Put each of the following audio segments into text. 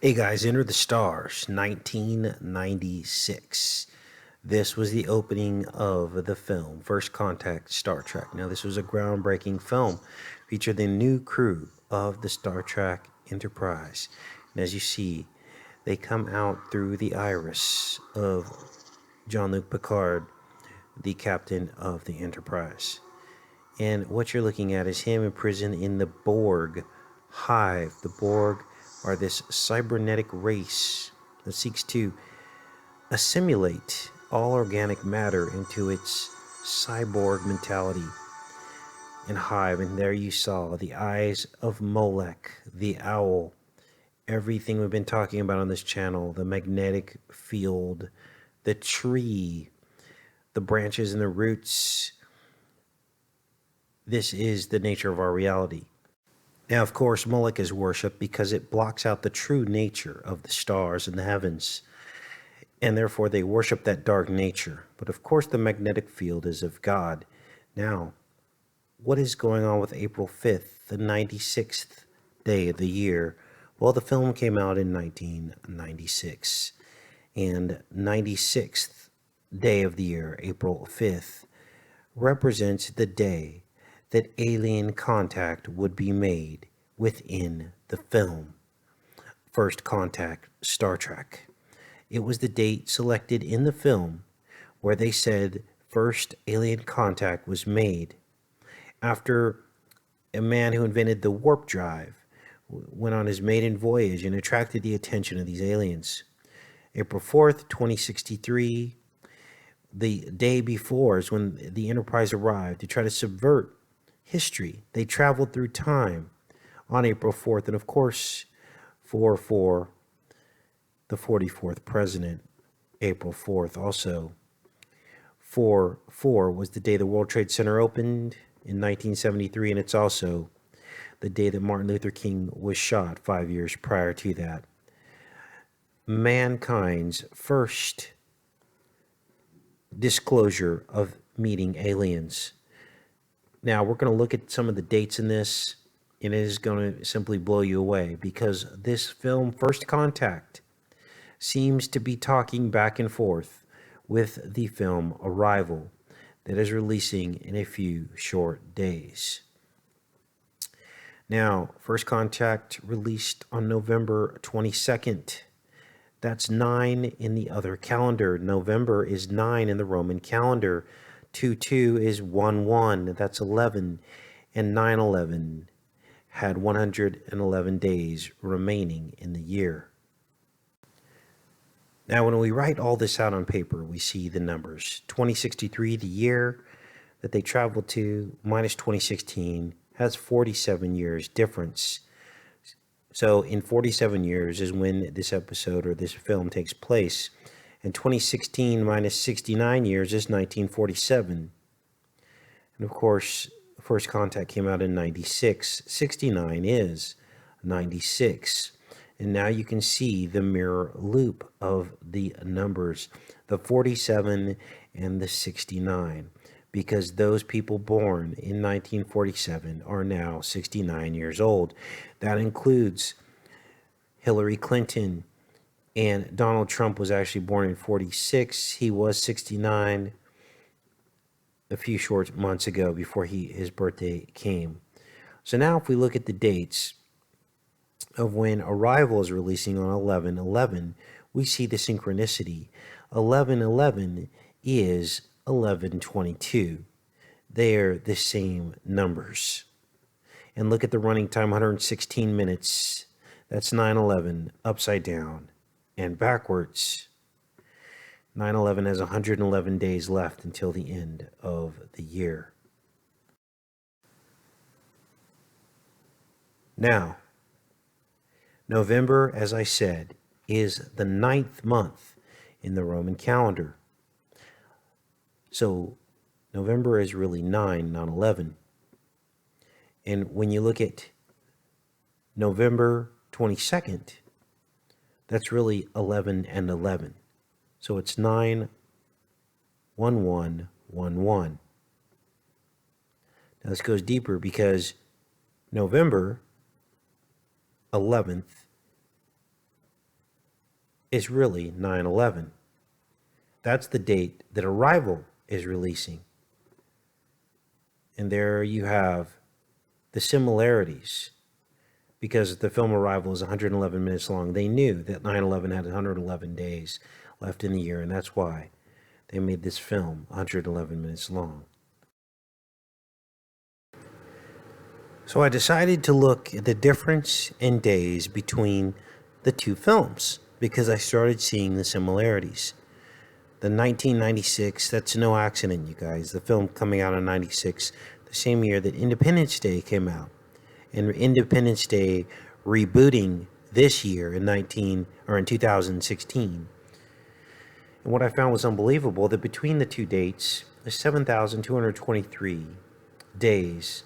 Hey guys, Enter the Stars, 1996. This was the opening of the film, First Contact Star Trek. Now, this was a groundbreaking film, featured the new crew of the Star Trek Enterprise. And as you see, they come out through the iris of Jean-Luc Picard, the captain of the Enterprise. And what you're looking at is him imprisoned in the Borg hive. The Borg are this cybernetic race that seeks to assimilate all organic matter into its cyborg mentality and hive. And there you saw the eyes of Molech, the owl, everything we've been talking about on this channel, the magnetic field, the tree, the branches and the roots. This is the nature of our reality. Now, of course, Moloch is worshipped because it blocks out the true nature of the stars and the heavens, and therefore they worship that dark nature. But of course, the magnetic field is of God. Now, what is going on with April 5th, the 96th day of the year? Well, the film came out in 1996, and 96th day of the year, April 5th, represents the day that alien contact would be made within the film First Contact Star Trek. It was the date selected in the film where they said first alien contact was made after a man who invented the warp drive went on his maiden voyage and attracted the attention of these aliens. April 4th, 2063, the day before, is when the Enterprise arrived to try to subvert history. They traveled through time on April 4th, and of course, for the 44th president, April 4th also. 4/4 was the day the World Trade Center opened in 1973, and it's also the day that Martin Luther King was shot 5 years prior to that. Mankind's first disclosure of meeting aliens. Now, we're going to look at some of the dates in this, and it is going to simply blow you away because this film, First Contact, seems to be talking back and forth with the film Arrival that is releasing in a few short days. Now, First Contact released on November 22nd. That's 9 in the other calendar. November is 9 in the Roman calendar. 2/2 is 1/1. That's 11. And 9/11 had 111 days remaining in the year. Now, when we write all this out on paper, we see the numbers. 2063, the year that they traveled to, minus 2016, has 47 years difference. So in 47 years is when this episode or this film takes place. And 2016 minus 69 years is 1947. And of course, First Contact came out in 96. 69 is 96. And now you can see the mirror loop of the numbers, the 47 and the 69, because those people born in 1947 are now 69 years old. That includes Hillary Clinton, and Donald Trump was actually born in 46. He was 69 a few short months ago before his birthday came. So now if we look at the dates of when Arrival is releasing on 11/11, we see the synchronicity. 11/11 is 11/22. They're the same numbers. And look at the running time, 116 minutes. That's 9/11 upside down and backwards. 9/11 has 111 days left until the end of the year. Now, November, as I said, is the 9th month in the Roman calendar. So November is really 9, not 11. And when you look at November 22nd, that's really 11 and 11. So it's 9/11/11. Now this goes deeper because November 11th is really 9/11. That's the date that Arrival is releasing. And there you have the similarities. Because the film Arrival is 111 minutes long, they knew that 9/11 had 111 days left in the year, and that's why they made this film 111 minutes long. So I decided to look at the difference in days between the two films because I started seeing the similarities. The 1996, that's no accident, you guys. The film coming out in 96, the same year that Independence Day came out. And Independence Day rebooting this year in 2016. And what I found was unbelievable that between the two dates, there's 7,223 days,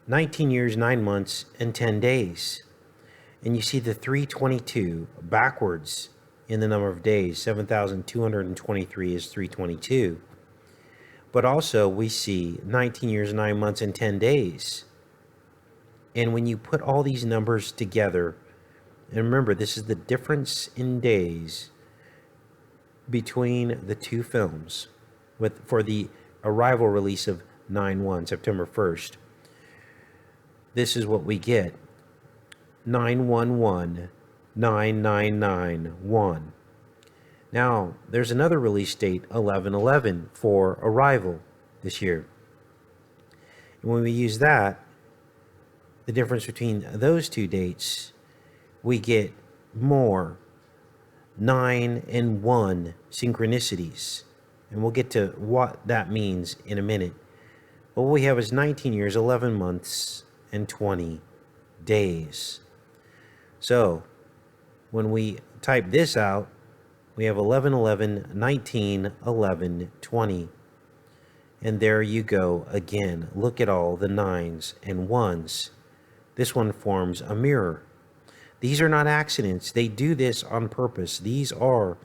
19 years, 9 months, and 10 days. And you see the 322 backwards in the number of days. 7,223 is 322. But also we see 19 years, 9 months, and 10 days. And when you put all these numbers together, and remember, this is the difference in days between the two films for the Arrival release of 9/1, September 1st. This is what we get. 9/11/9991. Now, there's another release date, 11/11, for Arrival this year. And when we use that, the difference between those two dates, we get more 9 and 1 synchronicities. And we'll get to what that means in a minute. But what we have is 19 years, 11 months, and 20 days. So when we type this out, we have 11/11, 19, 11, 20. And there you go again. Look at all the 9s and 1s. This one forms a mirror. These are not accidents. They do this on purpose. These are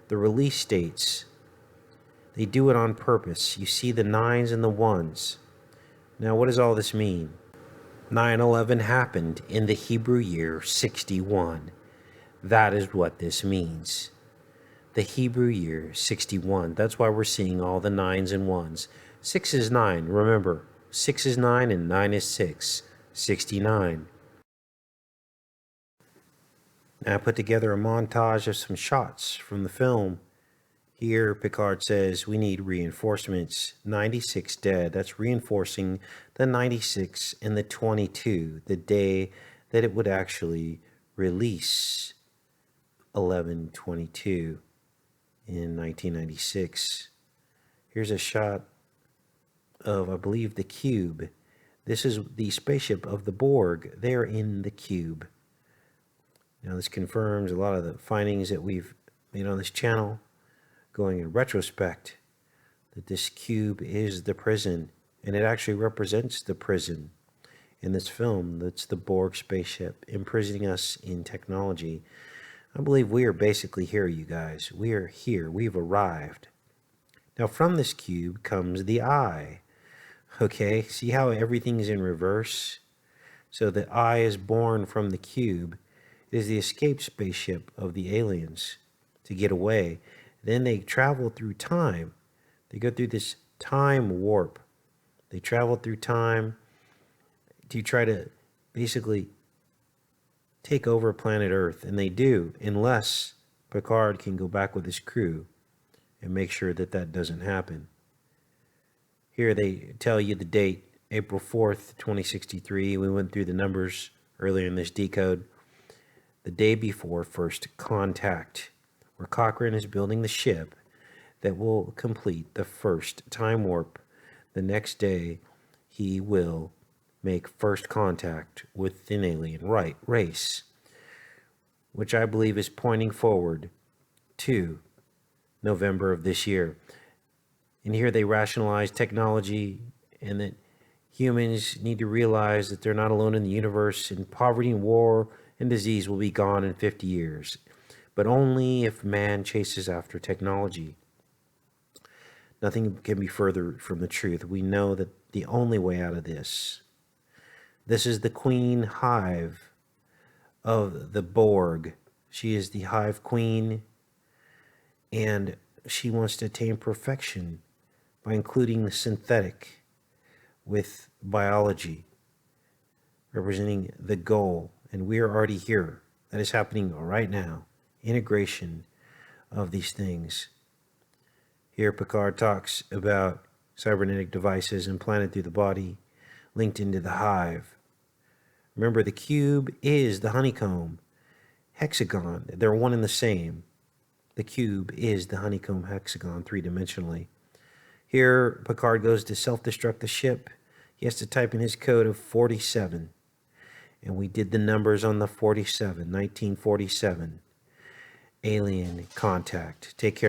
the release dates. They do it on purpose. You see the 9s and the 1s. Now, what does all this mean? 9/11 happened in the Hebrew year 61. That is what this means. The Hebrew year 61. That's why we're seeing all the 9s and 1s. 6 is 9. Remember, 6 is 9 and 9 is 6. 69. Now I put together a montage of some shots from the film. Here, Picard says, we need reinforcements. 96 dead. That's reinforcing the 96 and the 22, the day that it would actually release 11/22 in 1996. Here's a shot of, I believe, the cube. This is the spaceship of the Borg. They're in the cube. Now this confirms a lot of the findings that we've made on this channel, going in retrospect, that this cube is the prison, and it actually represents the prison in this film. That's the Borg spaceship imprisoning us in technology. I believe we are basically here, you guys. We are here. We've arrived. Now from this cube comes the eye. Okay, see how everything is in reverse? So the eye is born from the cube. It is the escape spaceship of the aliens to get away. Then they travel through time. They go through this time warp. They travel through time to try to basically take over planet Earth. And they do, unless Picard can go back with his crew and make sure that that doesn't happen. Here they tell you the date, April 4th, 2063. We went through the numbers earlier in this decode. The day before first contact, where Cochrane is building the ship that will complete the first time warp. The next day, he will make first contact with an alien race, which I believe is pointing forward to November of this year. And here they rationalize technology and that humans need to realize that they're not alone in the universe, and poverty and war and disease will be gone in 50 years, but only if man chases after technology. Nothing can be further from the truth. We know that the only way out of this is the queen hive of the Borg, She is the hive queen, and she wants to attain perfection by including the synthetic with biology, representing the goal. And we are already here. That is happening right now. Integration of these things. Here, Picard talks about cybernetic devices implanted through the body, linked into the hive. Remember, the cube is the honeycomb. Hexagon, they're one and the same. The cube is the honeycomb hexagon three-dimensionally. Here, Picard goes to self-destruct the ship. He has to type in his code of 47. And we did the numbers on the 47, 1947. Alien contact. Take care.